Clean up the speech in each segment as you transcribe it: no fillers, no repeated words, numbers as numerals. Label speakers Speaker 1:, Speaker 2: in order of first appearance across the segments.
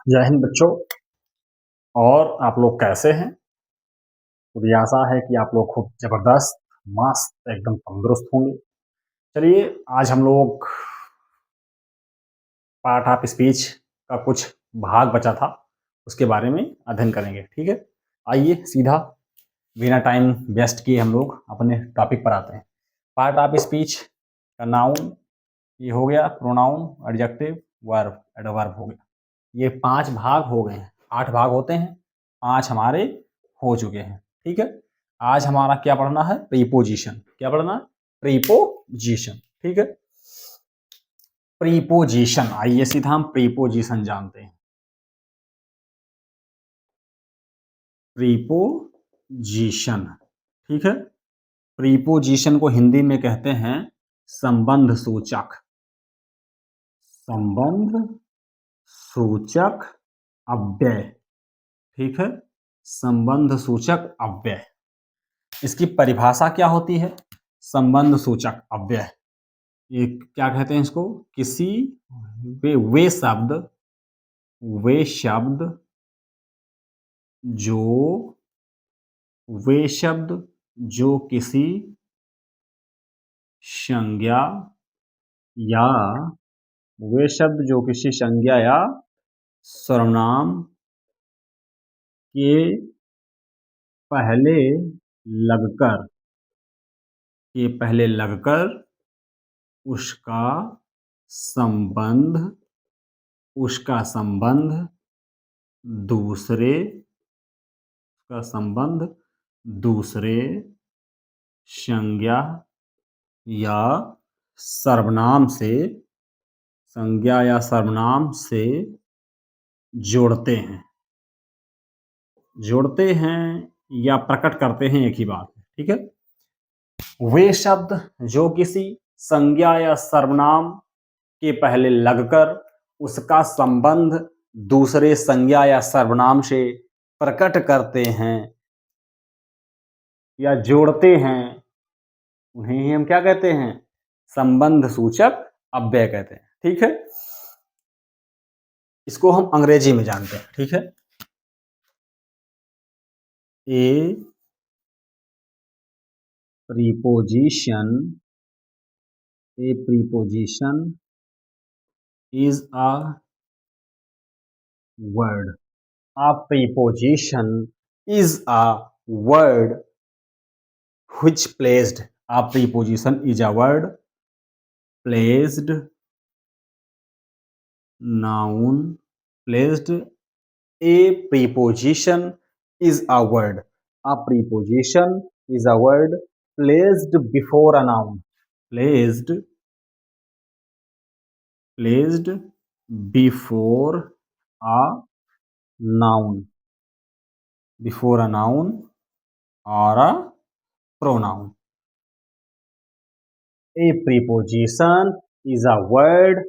Speaker 1: जय हिंद बच्चों। और आप लोग कैसे हैं? मुझे आशा है कि आप लोग खूब जबरदस्त, मस्त, एकदम तंदुरुस्त होंगे। चलिए, आज हम लोग पार्ट ऑफ स्पीच का कुछ भाग बचा था, उसके बारे में अध्ययन करेंगे। ठीक है, आइए सीधा बिना टाइम वेस्ट किए हम लोग अपने टॉपिक पर आते हैं। पार्ट ऑफ स्पीच का नाउन ये हो गया, प्रोनाउन, एडजेक्टिव, वर्ब, एडवर्ब हो गया। ये 5 भाग हो गए हैं। 8 भाग होते हैं, 5 हमारे हो चुके हैं। ठीक है, आज हमारा क्या पढ़ना है? प्रीपोजिशन। क्या पढ़ना है? प्रीपोजिशन। ठीक है, प्रीपोजिशन। आइए सीधा हम प्रीपोजिशन जानते हैं। प्रीपोजिशन, ठीक है। प्रीपोजिशन को हिंदी में कहते हैं संबंध सूचक। संबंध सूचक अव्यय। ठीक है, संबंध सूचक अव्यय। इसकी परिभाषा क्या होती है? संबंध सूचक अव्यय, ये क्या कहते हैं इसको? किसी वे शब्द जो जो किसी संज्ञा या सर्वनाम के पहले लगकर उसका संबंध दूसरे संज्ञा या सर्वनाम से जोड़ते हैं या प्रकट करते हैं, एक ही बात है। ठीक है, वे शब्द जो किसी संज्ञा या सर्वनाम के पहले लगकर उसका संबंध दूसरे संज्ञा या सर्वनाम से प्रकट करते हैं या जोड़ते हैं, उन्हें ही हम क्या कहते हैं? संबंध सूचक अव्यय कहते हैं। ठीक है, इसको हम अंग्रेजी में जानते हैं। ठीक है, ए preposition is a word. A preposition is a word which placed. A preposition is a word placed noun. Placed. A preposition is a word. A preposition is a word placed before a noun. Placed before a noun. Before a noun or a pronoun. A preposition is a word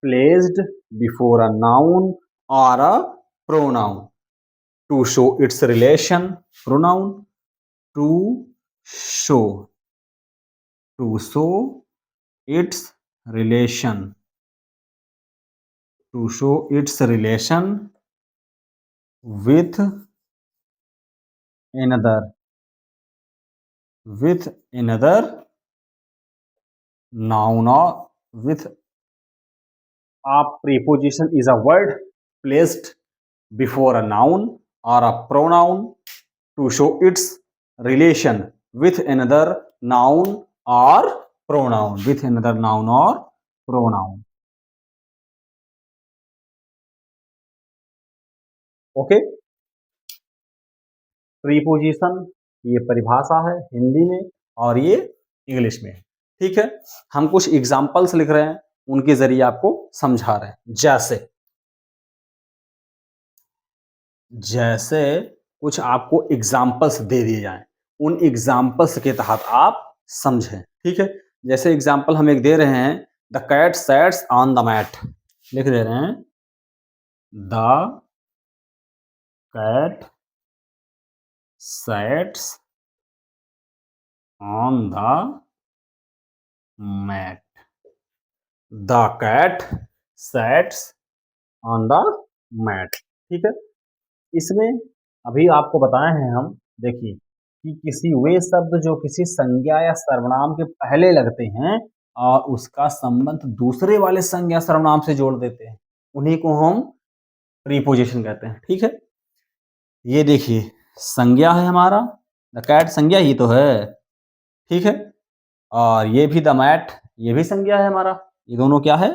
Speaker 1: placed before a noun or a pronoun to show its relation. Pronoun to show its relation. To show its relation with another noun or with. A preposition is a word placed before a noun or a pronoun to show its relation with another noun or pronoun. Okay, preposition ये परिभाषा है हिंदी में और ये English में है। ठीक है, हम कुछ एग्जाम्पल्स लिख रहे हैं, उनके जरिए आपको समझा रहे हैं। जैसे कुछ आपको एग्जाम्पल्स दे दिए जाएं, उन एग्जाम्पल्स के तहत आप समझें। ठीक है, जैसे एग्जाम्पल हम एक दे रहे हैं, the cat sats on the mat. लिख दे रहे हैं, the cat sats on the mat. The cat sats on the mat. ठीक है। इसमें अभी आपको बताए हैं हम, देखिए कि किसी वे शब्द जो किसी संज्ञा या सर्वनाम के पहले लगते हैं और उसका संबंध दूसरे वाले संज्ञा सर्वनाम से जोड़ देते हैं, उन्हीं को हम प्रीपोजिशन कहते हैं। ठीक है, ये देखिए संज्ञा है हमारा, द कैट संज्ञा ही तो है। ठीक है, और ये भी द मैट, ये भी संज्ञा है हमारा। ये दोनों क्या है?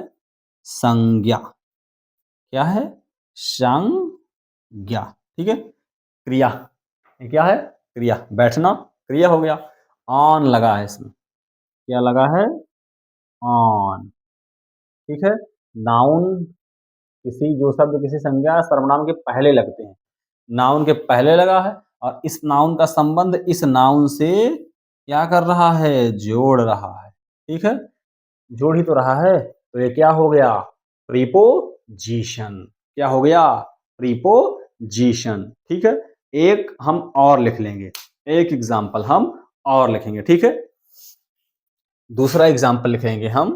Speaker 1: संज्ञा। क्या है? संज्ञा। ठीक है, क्रिया, ये क्या है? क्रिया, बैठना क्रिया हो गया। ऑन लगा है इसमें, क्या लगा है? ऑन। ठीक है, नाउन किसी जो शब्द किसी संज्ञा सर्वनाम के पहले लगते हैं, नाउन के पहले लगा है और इस नाउन का संबंध इस नाउन से क्या कर रहा है? जोड़ रहा है। ठीक है, जोड़ ही तो रहा है, तो ये क्या हो गया? प्रीपोजिशन। क्या हो गया? प्रीपोजिशन। ठीक है, एक हम और लिख लेंगे, एक एग्जाम्पल हम और लिखेंगे। ठीक है, दूसरा एग्जाम्पल लिखेंगे हम,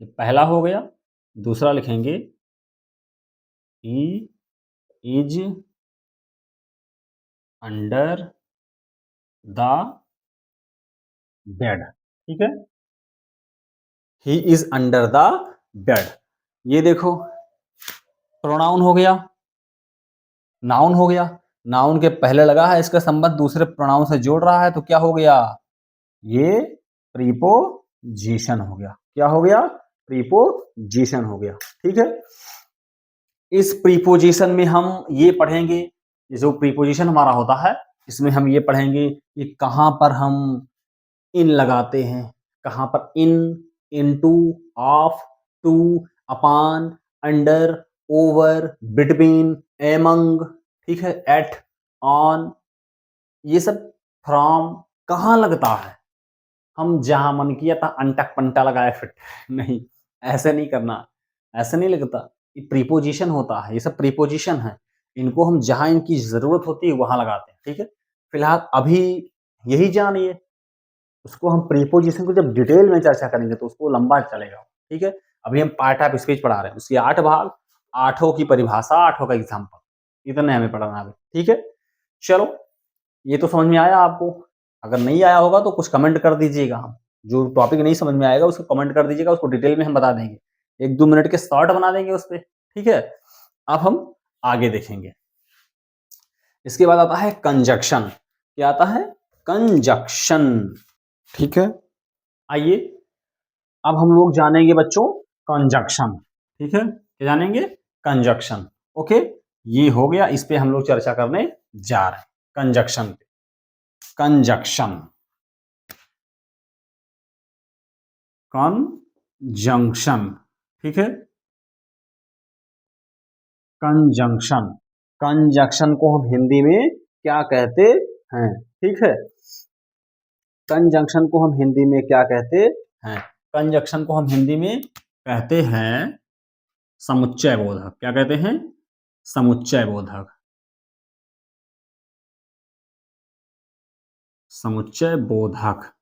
Speaker 1: पहला हो गया, दूसरा लिखेंगे he is under the bed. ठीक है, he is under the bed. ये देखो प्रोनाउन हो गया, नाउन हो गया, नाउन के पहले लगा है, इसका संबंध दूसरे प्रोनाउन से जोड़ रहा है, तो क्या हो गया? ये प्रीपोजिशन हो गया। क्या हो गया? प्रीपोजिशन हो गया। ठीक है, इस प्रीपोजिशन में हम ये पढ़ेंगे, ये जो प्रीपोजिशन हमारा होता है इसमें हम ये पढ़ेंगे कि कहाँ पर हम इन लगाते हैं, कहाँ पर in, into, of, to, upon, under, over, between, among, ठीक है, एट, ऑन, ये सब फ्रॉम कहाँ लगता है? हम जहां मन किया था अंटक पंटा लगाए फिट नहीं, ऐसे नहीं करना, ऐसे नहीं लगता। ये प्रीपोजिशन होता है, ये सब प्रीपोजिशन है, इनको हम जहां इनकी जरूरत होती है वहां लगाते हैं। ठीक है, फिलहाल अभी यही जानिए, उसको हम प्रीपोजिशन को जब डिटेल में चर्चा करेंगे तो उसको लंबा चलेगा। ठीक है, अभी हम पार्ट ऑफ स्पीच पढ़ा रहे हैं, उसके 8 भाग, 8 की परिभाषा, 8 का एग्जाम्पल, इतने हमें पढ़ना है अभी। ठीक है, चलो ये तो समझ में आया आपको। अगर नहीं आया होगा तो कुछ कमेंट कर दीजिएगा, हम जो टॉपिक नहीं समझ में आएगा उसको कमेंट कर दीजिएगा, उसको डिटेल में हम बता देंगे, 1-2 मिनट के शॉर्ट बना देंगे उस पर। ठीक है, अब हम आगे देखेंगे। इसके बाद आता है कंजक्शन। क्या आता है? कंजक्शन। ठीक है, आइए अब हम लोग जानेंगे बच्चों कंजक्शन। ठीक है, क्या जानेंगे? कंजक्शन। ओके, ये हो गया, इस पे हम लोग चर्चा करने जा रहे हैं, कंजक्शन पे। Conjunction, conjunction. ठीक है, कंजंक्शन, कंजक्शन को हम हिंदी में क्या कहते हैं? ठीक है, कंजंक्शन को हम हिंदी में क्या कहते हैं? कंजक्शन को हम हिंदी में कहते हैं समुच्चय बोधक। क्या कहते हैं? समुच्चय बोधक। समुच्चय बोधक,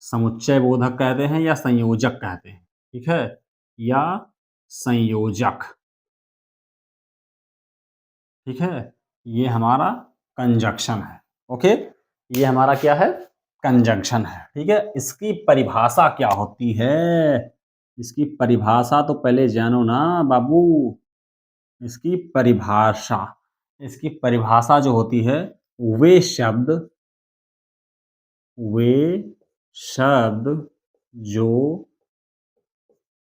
Speaker 1: समुच्चय बोधक कहते हैं या संयोजक कहते हैं। ठीक है, या संयोजक। ठीक है, ये हमारा कंजक्शन है। ओके, ये हमारा क्या है? कंजंक्शन है। ठीक है, इसकी परिभाषा क्या होती है? इसकी परिभाषा तो पहले जानो ना बाबू। इसकी परिभाषा, इसकी परिभाषा जो होती है, वे शब्द, वे शब्द जो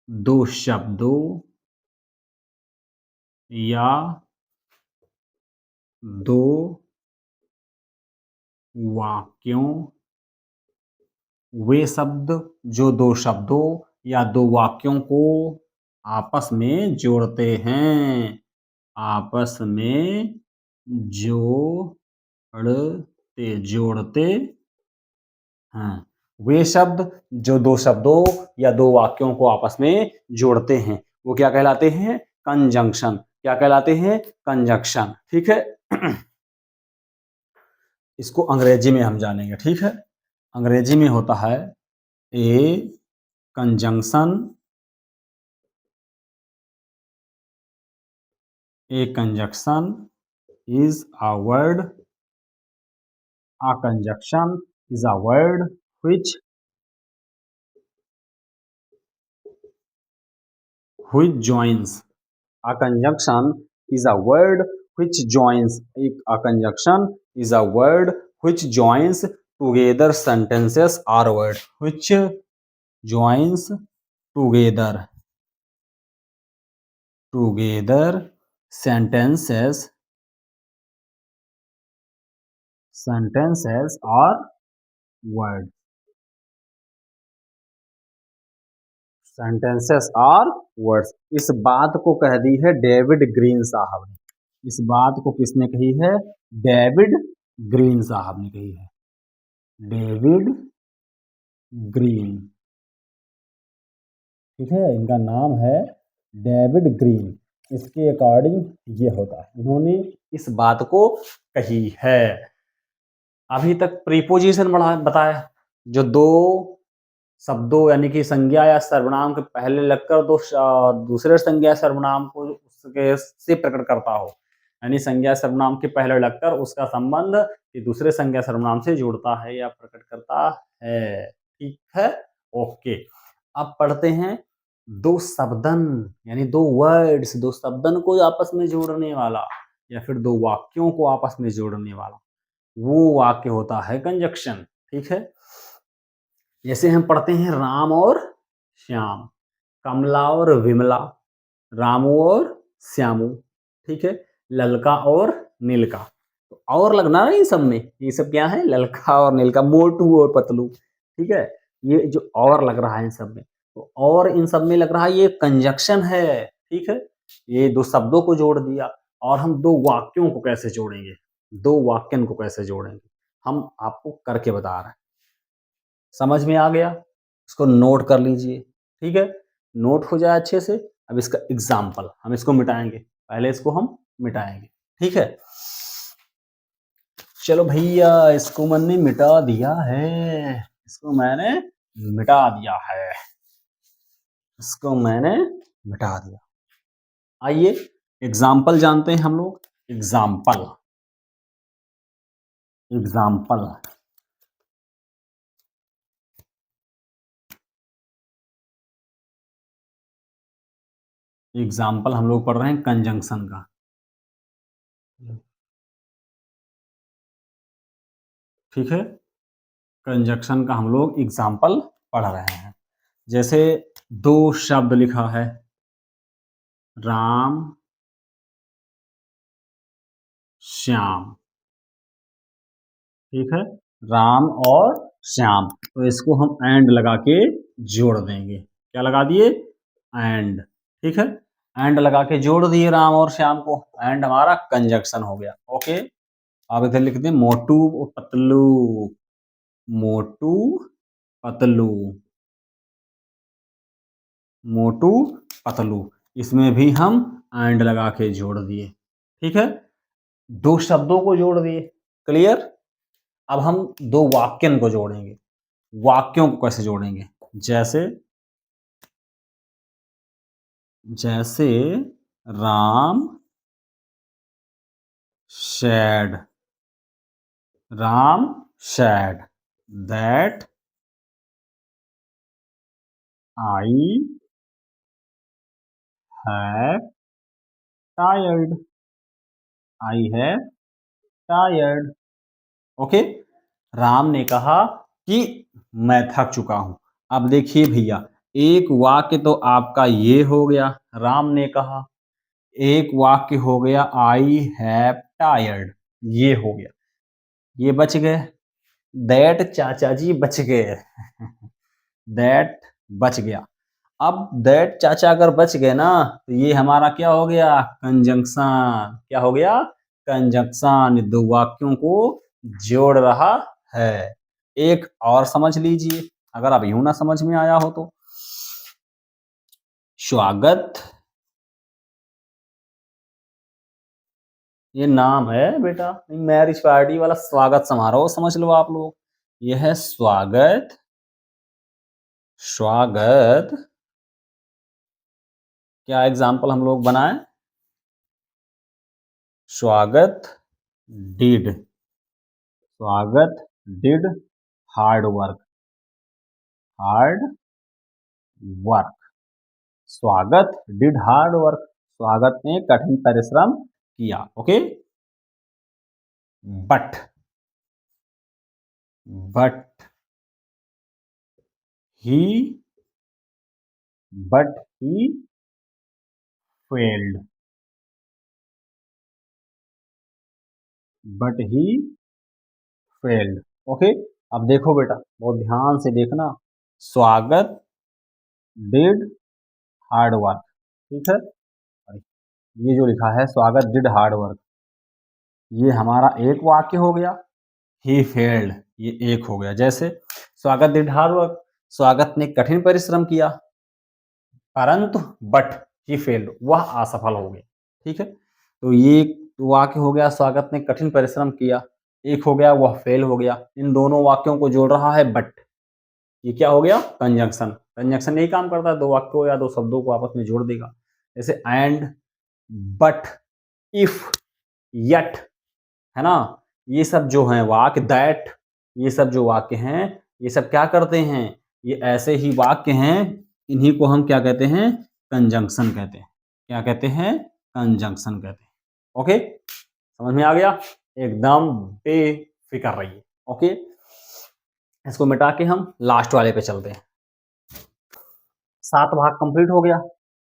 Speaker 1: दो शब्दों या दो वाक्यों, वे शब्द जो दो शब्दों या दो वाक्यों को आपस में जोड़ते हैं, आपस में जोड़ते हैं। वे शब्द जो दो शब्दों या दो वाक्यों को आपस में जोड़ते हैं वो क्या कहलाते हैं? कंजंक्शन। क्या कहलाते हैं? कंजंक्शन। ठीक है, इसको अंग्रेजी में हम जानेंगे। ठीक है, अंग्रेजी में होता है a conjunction a conjunction is a word, a conjunction is a word which joins. A conjunction is a word which joins. A conjunction is a word which joins together sentences or word which joins together sentences or word sentences और words. इस बात को कह दी है David green साहब ने। इस बात को किसने कही है? डेविड ग्रीन साहब ने कही है। डेविड ग्रीन, ठीक है, इनका नाम है डेविड ग्रीन। इसके अकॉर्डिंग ये होता है, इन्होंने इस बात को कही है। अभी तक प्रीपोजिशन बताया, जो दो शब्दों यानी कि संज्ञा या सर्वनाम के पहले लगकर दूसरे संज्ञा सर्वनाम को उसके से प्रकट करता हो, यानी संज्ञा सर्वनाम के पहले लगकर उसका संबंध दूसरे संज्ञा सर्वनाम से जोड़ता है या प्रकट करता है। ठीक है, ओके। अब पढ़ते हैं दो शब्दन, यानी दो वर्ड्स, दो शब्दन को आपस में जोड़ने वाला या फिर दो वाक्यों को आपस में जोड़ने वाला वो वाक्य होता है कंजक्शन। ठीक है, जैसे हम पढ़ते हैं राम और श्याम, कमला और विमला, रामू और श्यामू, ठीक है, ललका और नीलका। तो और लगना है इन सब में, ये सब क्या है? ललका और नीलका, मोटू और पतलू, ठीक है, ये जो और लग रहा है इन सब में, तो और इन सब में लग रहा है ये कंजक्शन है। ठीक है, ये दो शब्दों को जोड़ दिया। और हम दो वाक्यों को कैसे जोड़ेंगे, दो वाक्यन को कैसे जोड़ेंगे, हम आपको करके बता रहे हैं। समझ में आ गया? इसको नोट कर लीजिए। ठीक है, नोट हो जाए अच्छे से। अब इसका एग्जाम्पल, हम इसको मिटाएंगे, पहले इसको हम मिटाएंगे। ठीक है, चलो भैया, इसको मैंने मिटा दिया है, इसको मैंने मिटा दिया है, इसको मैंने मिटा दिया। आइए एग्जाम्पल जानते हैं हम लोग। एग्जाम्पल, एग्जाम्पल, एग्जाम्पल हम लोग पढ़ रहे हैं कंजंक्शन का। ठीक है, कंजक्शन का हम लोग एग्जाम्पल पढ़ रहे हैं। जैसे दो शब्द लिखा है, राम श्याम, ठीक है, राम और श्याम, तो इसको हम एंड लगा के जोड़ देंगे। क्या लगा दिए? एंड। ठीक है, एंड लगा के जोड़ दिए राम और श्याम को, एंड हमारा कंजक्शन हो गया। ओके, आप इधर लिख दें मोटू और पतलू, मोटू पतलू, मोटू पतलू, इसमें भी हम एंड लगा के जोड़ दिए। ठीक है, दो शब्दों को जोड़ दिए। क्लियर? अब हम दो वाक्यन को जोड़ेंगे। वाक्यों को कैसे जोड़ेंगे? जैसे जैसे Ram said, Ram said that I have tired, I have tired. Okay, Ram ने कहा कि मैं थक चुका हूं। अब देखिए भैया, एक वाक्य तो आपका ये हो गया, राम ने कहा, एक वाक्य हो गया आई हैव टायर्ड, ये हो गया, ये बच गए। दैट चाचा जी बच गए, दैट बच गया। अब दैट चाचा अगर बच गए ना, तो ये हमारा क्या हो गया? कंजंक्शन। क्या हो गया? कंजंक्शन, दो वाक्यों को जोड़ रहा है। एक और समझ लीजिए, अगर अब यूं ना समझ में आया हो तो, स्वागत, ये नाम है बेटा, मैरिज पार्टी वाला स्वागत समारोह समझ लो आप लोग। यह है स्वागत, स्वागत। क्या एग्जाम्पल हम लोग बनाए? स्वागत डिड, स्वागत did hard work, hard work, स्वागत डिड हार्ड वर्क, स्वागत ने कठिन परिश्रम किया। Okay, but, but he, but he failed, but he failed. Okay, अब देखो बेटा, बहुत ध्यान से देखना, स्वागत डिड हार्ड वर्क, ठीक है, ये जो लिखा है स्वागत डिड हार्ड वर्क, ये हमारा एक वाक्य हो गया। ही फेल्ड, ये एक हो गया। जैसे स्वागत डिड हार्ड वर्क, स्वागत ने कठिन परिश्रम किया, परंतु बट ही फेल्ड, वह असफल हो गया। ठीक है, तो ये वाक्य हो गया स्वागत ने कठिन परिश्रम किया, एक हो गया वह फेल हो गया। इन दोनों वाक्यों को जोड़ रहा है बट, ये क्या हो गया, कंजंक्शन। कंजंक्शन यही काम करता है, दो वाक्यों या दो शब्दों को आपस में जोड़ देगा। जैसे एंड, बट, इफ, यट, है ना, ये सब जो है वाक्य, दैट, ये सब जो वाक्य हैं, ये सब क्या करते हैं, ये ऐसे ही वाक्य हैं, इन्हीं को हम क्या कहते हैं, कंजंक्शन कहते हैं। क्या कहते हैं, कंजंक्शन कहते हैं। ओके, समझ में आ गया, एकदम बेफिक्र रहिए। ओके, इसको मिटा के हम लास्ट वाले पे चलते हैं। 7 भाग कंप्लीट हो गया।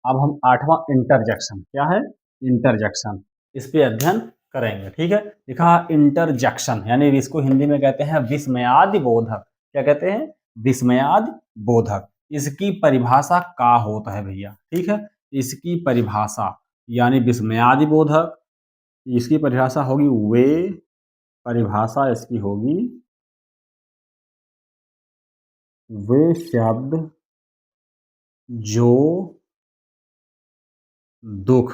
Speaker 1: अब हम 8वां इंटरजेक्शन, क्या है, इंटरजेक्शन, इस पे अध्ययन करेंगे। ठीक है, लिखा इंटरजेक्शन, यानी इसको हिंदी में कहते हैं विस्मयादि बोधक। क्या कहते हैं, विस्मयादि बोधक। इसकी परिभाषा का होता है भैया, ठीक है, इसकी परिभाषा यानी विस्मयादि बोधक, इसकी परिभाषा होगी वे, परिभाषा इसकी होगी वे शब्द जो दुख,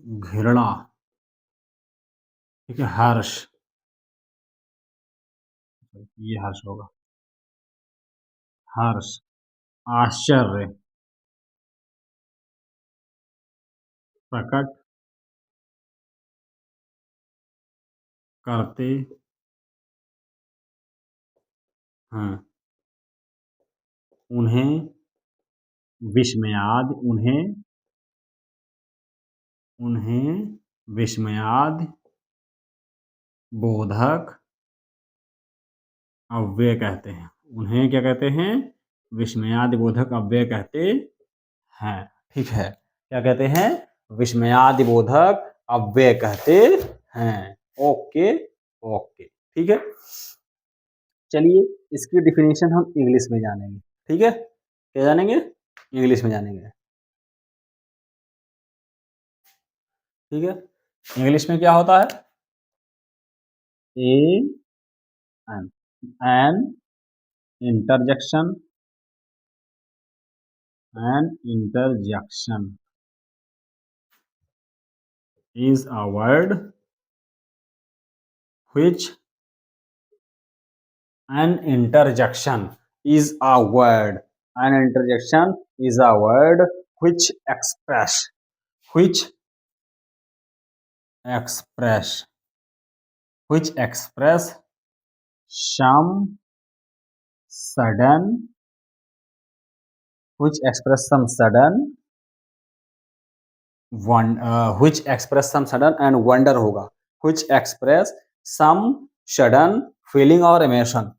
Speaker 1: घृणा, ठीक है, हर्ष, ये हर्ष होगा, हर्ष, आश्चर्य प्रकट करते हैं, उन्हें विस्मयादि, उन्हें विस्मयादि बोधक अव्यय कहते हैं। उन्हें क्या कहते हैं, विस्मयादि बोधक अव्यय कहते हैं। ठीक है, क्या कहते हैं, विस्मयादि बोधक अव्यय कहते हैं। ओके, ओके, ठीक है, चलिए इसकी डिफिनीशन हम इंग्लिश में जानेंगे। ठीक है, क्या जानेंगे, इंग्लिश में जानेंगे। ठीक है, इंग्लिश में क्या होता है, a an interjection, an interjection is a word which, an interjection is a word, an interjection is a word which which express express some sudden, which express some sudden one, which express some sudden and wonder होगा, which express some sudden feeling और emotion।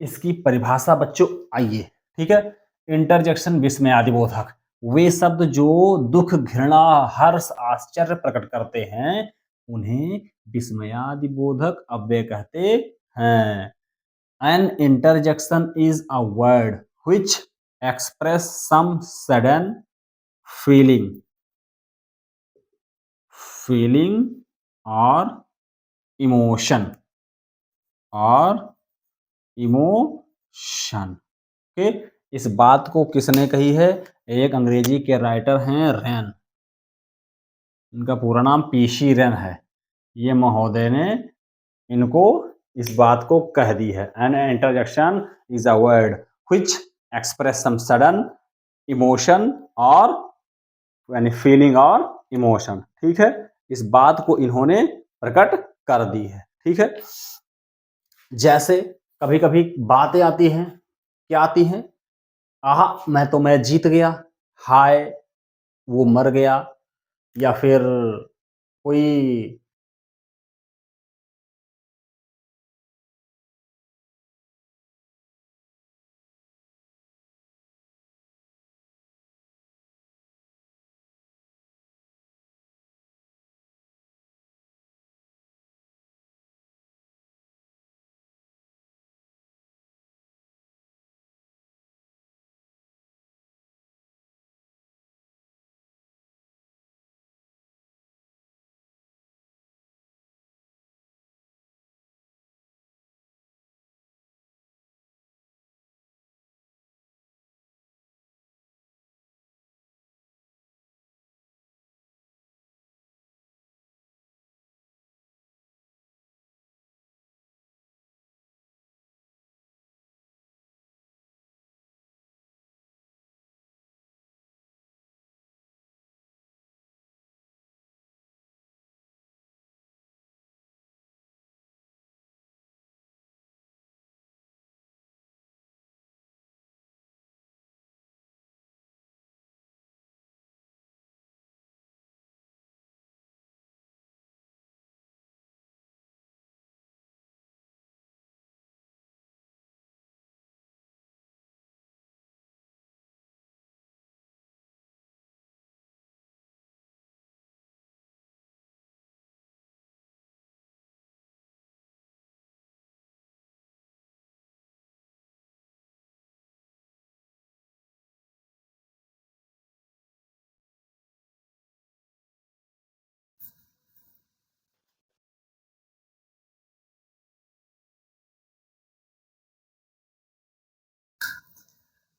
Speaker 1: इसकी परिभाषा बच्चों आइए, ठीक है, interjection विस्मयादि बोधक, वे शब्द जो दुख, घृणा, हर्ष, आश्चर्य प्रकट करते हैं, उन्हें विस्मयादि बोधक अव्यय कहते हैं। An interjection is a word which express some sudden feeling, और इमोशन, ओके, इस बात को किसने कही है, एक अंग्रेजी के राइटर हैं रेन, इनका पूरा नाम पीसी रेन है। ये महोदय ने इनको इस बात को कह दी है, an interjection is a word which express some sudden emotion और यानी फीलिंग और इमोशन, ठीक है। इस बात को इन्होंने प्रकट कर दी है, ठीक है। जैसे कभी कभी बातें आती हैं, क्या आती हैं, आह मैं जीत गया, हाय वो मर गया, या फिर कोई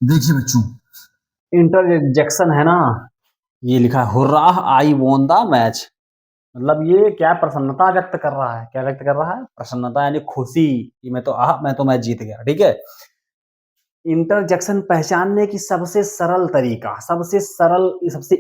Speaker 1: देखिए बच्चों, इंटरजेक्शन है ना, ये लिखा है हुर्राह आई वोन द मैच, मतलब ये क्या प्रसन्नता व्यक्त कर रहा है, क्या व्यक्त कर रहा है, प्रसन्नता यानी खुशी कि मैं तो मैच जीत गया, ठीक है। इंटरजेक्शन पहचानने की सबसे सरल तरीका, सबसे सरल, सबसे